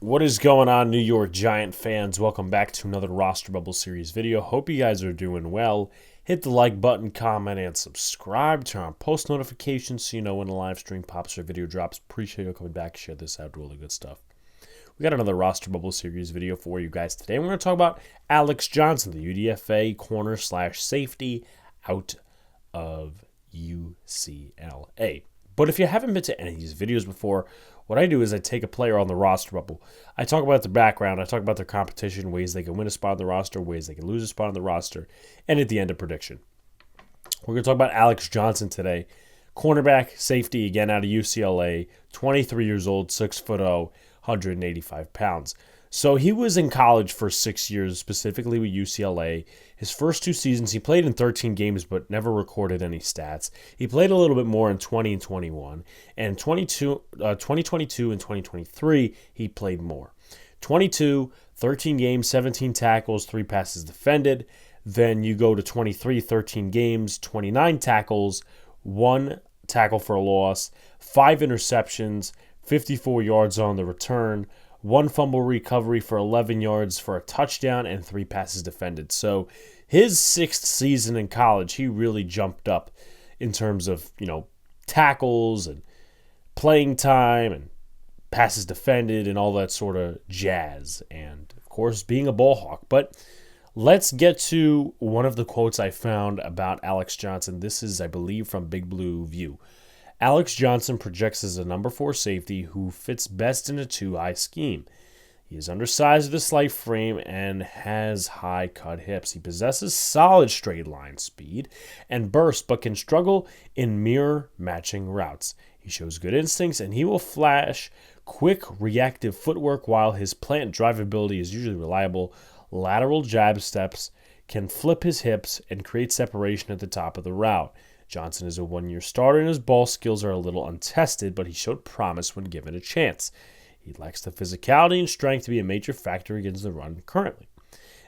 What is going on, New York Giant fans? Welcome back to another Roster Bubble Series video. Hope you guys are doing well. Hit the like button, comment, and subscribe. Turn on post notifications so you know when a live stream pops or video drops. Appreciate you coming back. Share this out. Do all the good stuff. We got another Roster Bubble Series video for you guys today. We're going to talk about Alex Johnson, the UDFA corner/safety out of UCLA. But if you haven't been to any of these videos before, what I do is I take a player on the roster bubble. I talk about their background. I talk about their competition, ways they can win a spot on the roster, ways they can lose a spot on the roster, and at the end, a prediction. We're going to talk about Alex Johnson today. Cornerback, safety, again out of UCLA, 23 years old, 6'0", 185 pounds. So he was in college for 6 years, specifically with UCLA. His first 2 seasons, he played in 13 games but never recorded any stats. He played a little bit more in 20 and 21. And 2022 and 2023, he played more. 22, 13 games, 17 tackles, 3 passes defended. Then you go to 23, 13 games, 29 tackles, 1 tackle for a loss, 5 interceptions, 54 yards on the return, 1 fumble recovery for 11 yards for a touchdown, and 3 passes defended. So his 6th season in college, he really jumped up in terms of, tackles and playing time and passes defended and all that sort of jazz. And, of course, being a ball hawk. But let's get to one of the quotes I found about Alex Johnson. This is, I believe, from Big Blue View. Alex Johnson projects as a number 4 safety who fits best in a 2-high scheme. He is undersized with a slight frame and has high cut hips. He possesses solid straight line speed and burst, but can struggle in mirror matching routes. He shows good instincts and he will flash quick reactive footwork, while his plant drivability is usually reliable. Lateral jab steps, can flip his hips and create separation at the top of the route. Johnson is a 1-year starter and his ball skills are a little untested, but he showed promise when given a chance. He lacks the physicality and strength to be a major factor against the run currently.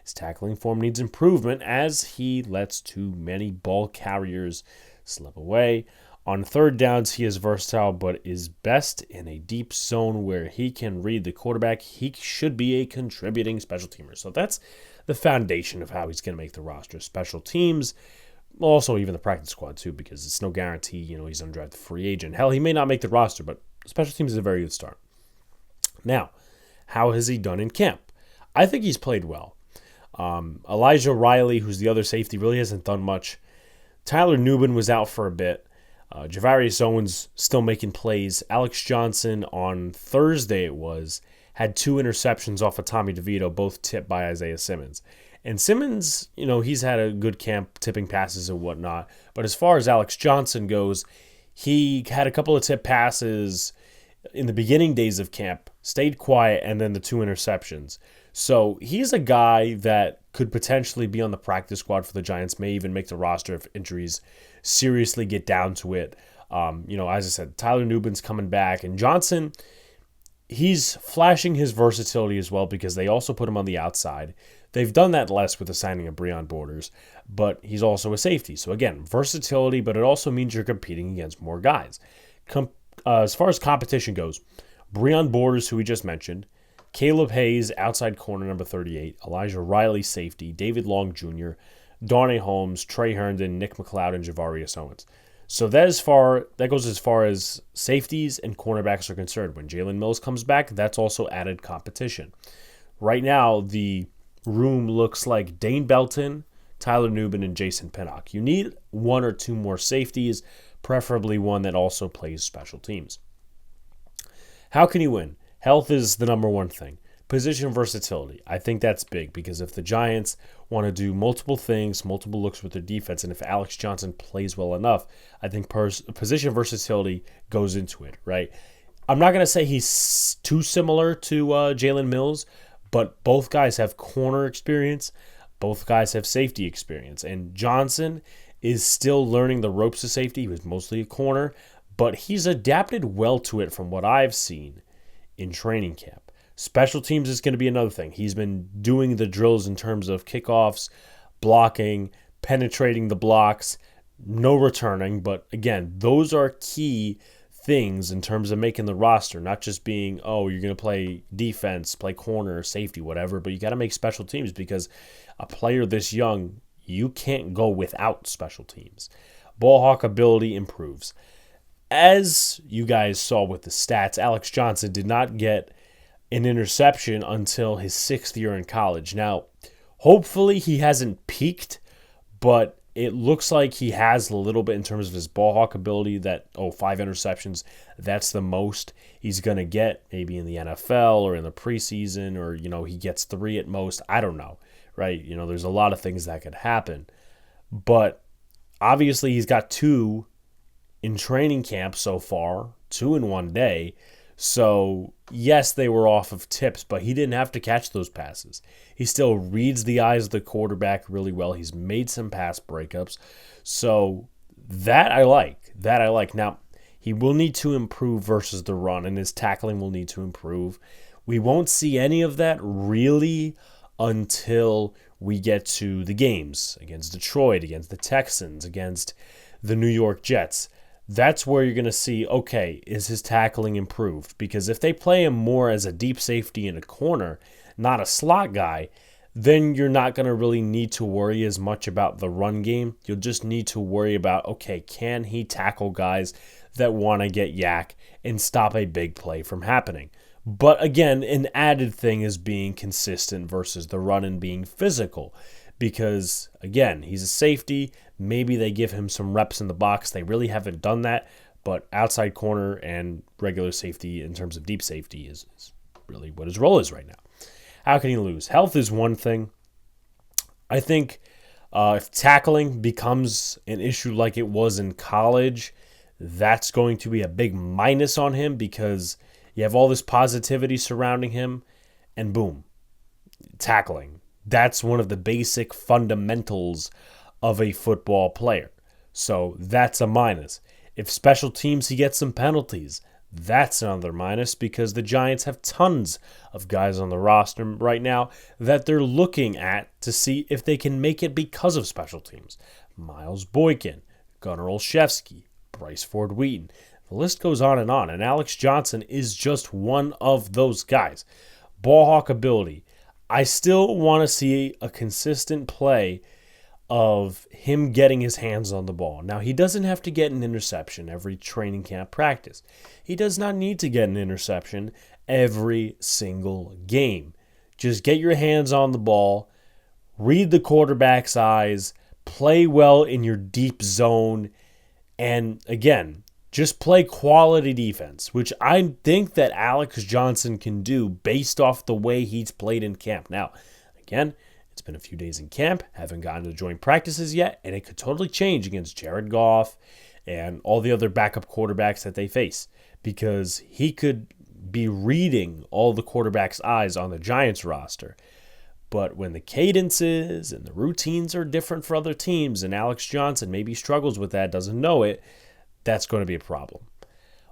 His tackling form needs improvement as he lets too many ball carriers slip away. On third downs, he is versatile, but is best in a deep zone where he can read the quarterback. He should be a contributing special teamer. So that's the foundation of how he's going to make the roster. Special teams, also even the practice squad too, because it's no guarantee, he's an undrafted free agent. Hell, he may not make the roster, but special teams is a very good start. Now, how has he done in camp? I think he's played well. Elijah Riley, who's the other safety, really hasn't done much. Tyler Nubin was out for a bit. Javarius Owens still making plays. Alex Johnson on Thursday had 2 interceptions off of Tommy DeVito, both tipped by Isaiah Simmons. And Simmons, he's had a good camp tipping passes and whatnot. But as far as Alex Johnson goes, he had a couple of tip passes in the beginning days of camp, stayed quiet, and then the 2 interceptions. So he's a guy that could potentially be on the practice squad for the Giants, may even make the roster if injuries seriously get down to it. As I said, Tyler Nubin's coming back, and Johnson, he's flashing his versatility as well because they also put him on the outside. They've done that less with the signing of Breon Borders, but he's also a safety. So again, versatility, but it also means you're competing against more guys. As far as competition goes, Breon Borders, who we just mentioned, Caleb Hayes, outside corner number 38, Elijah Riley, safety, David Long Jr., Darnay Holmes, Trey Herndon, Nick McLeod, and Javarius Owens. So that goes as far as safeties and cornerbacks are concerned. When Jalen Mills comes back, that's also added competition. Right now, the room looks like Dane Belton, Tyler Nubin, and Jason Pinnock. You need 1 or 2 more safeties, preferably one that also plays special teams. How can you win? Health is the number 1 thing. Position versatility. I think that's big because if the Giants want to do multiple things, multiple looks with their defense, and if Alex Johnson plays well enough, I think position versatility goes into it, right? I'm not going to say he's too similar to Jalen Mills, but both guys have corner experience. Both guys have safety experience. And Johnson is still learning the ropes of safety. He was mostly a corner, but he's adapted well to it from what I've seen in training camp. Special teams is going to be another thing. He's been doing the drills in terms of kickoffs, blocking, penetrating the blocks, no returning. But again, those are key things in terms of making the roster, not just being, oh, you're going to play defense, play corner, safety, whatever, but you got to make special teams because a player this young, you can't go without special teams. Ball hawk ability improves. As you guys saw with the stats, Alex Johnson did not get an interception until his 6th year in college. Now, hopefully he hasn't peaked, but it looks like he has a little bit in terms of his ball hawk ability that, 5 interceptions, that's the most he's going to get maybe in the NFL or in the preseason, or, he gets 3 at most. I don't know, right? There's a lot of things that could happen. But obviously he's got 2 in training camp so far, 2 in one day. So, yes, they were off of tips, but he didn't have to catch those passes. He still reads the eyes of the quarterback really well. He's made some pass breakups. So, that I like. Now, he will need to improve versus the run, and his tackling will need to improve. We won't see any of that really until we get to the games against Detroit, against the Texans, against the New York Jets. That's where you're going to see, okay, is his tackling improved? Because if they play him more as a deep safety in a corner, not a slot guy, then you're not going to really need to worry as much about the run game. You'll just need to worry about, okay, can he tackle guys that want to get yak and stop a big play from happening? But again, an added thing is being consistent versus the run and being physical. Because, again, he's a safety. Maybe they give him some reps in the box. They really haven't done that. But outside corner and regular safety in terms of deep safety is really what his role is right now. How can he lose? Health is one thing. I think if tackling becomes an issue like it was in college, that's going to be a big minus on him because you have all this positivity surrounding him, and boom, tackling. That's one of the basic fundamentals of a football player. So that's a minus. If special teams, he gets some penalties, that's another minus because the Giants have tons of guys on the roster right now that they're looking at to see if they can make it because of special teams. Miles Boykin, Gunnar Olszewski, Bryce Ford Wheaton. The list goes on, and Alex Johnson is just one of those guys. Ball hawk ability. I still want to see a consistent play of him getting his hands on the ball. Now, he doesn't have to get an interception every training camp practice. He does not need to get an interception every single game. Just get your hands on the ball, read the quarterback's eyes, play well in your deep zone, and again, just play quality defense, which I think that Alex Johnson can do based off the way he's played in camp. Now, again, it's been a few days in camp, haven't gotten to joint practices yet, and it could totally change against Jared Goff and all the other backup quarterbacks that they face because he could be reading all the quarterbacks' eyes on the Giants roster. But when the cadences and the routines are different for other teams and Alex Johnson maybe struggles with that, doesn't know it, that's going to be a problem.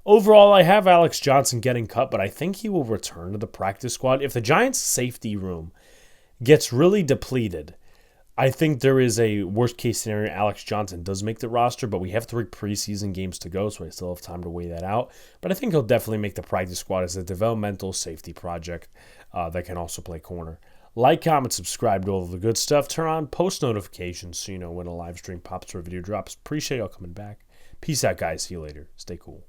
Overall, I have Alex Johnson getting cut, but I think he will return to the practice squad. If the Giants' safety room gets really depleted, I think there is a worst-case scenario. Alex Johnson does make the roster, but we have 3 preseason games to go, so I still have time to weigh that out. But I think he'll definitely make the practice squad as a developmental safety project that can also play corner. Like, comment, subscribe to all of the good stuff. Turn on post notifications so you know when a live stream pops or a video drops. Appreciate y'all coming back. Peace out, guys. See you later. Stay cool.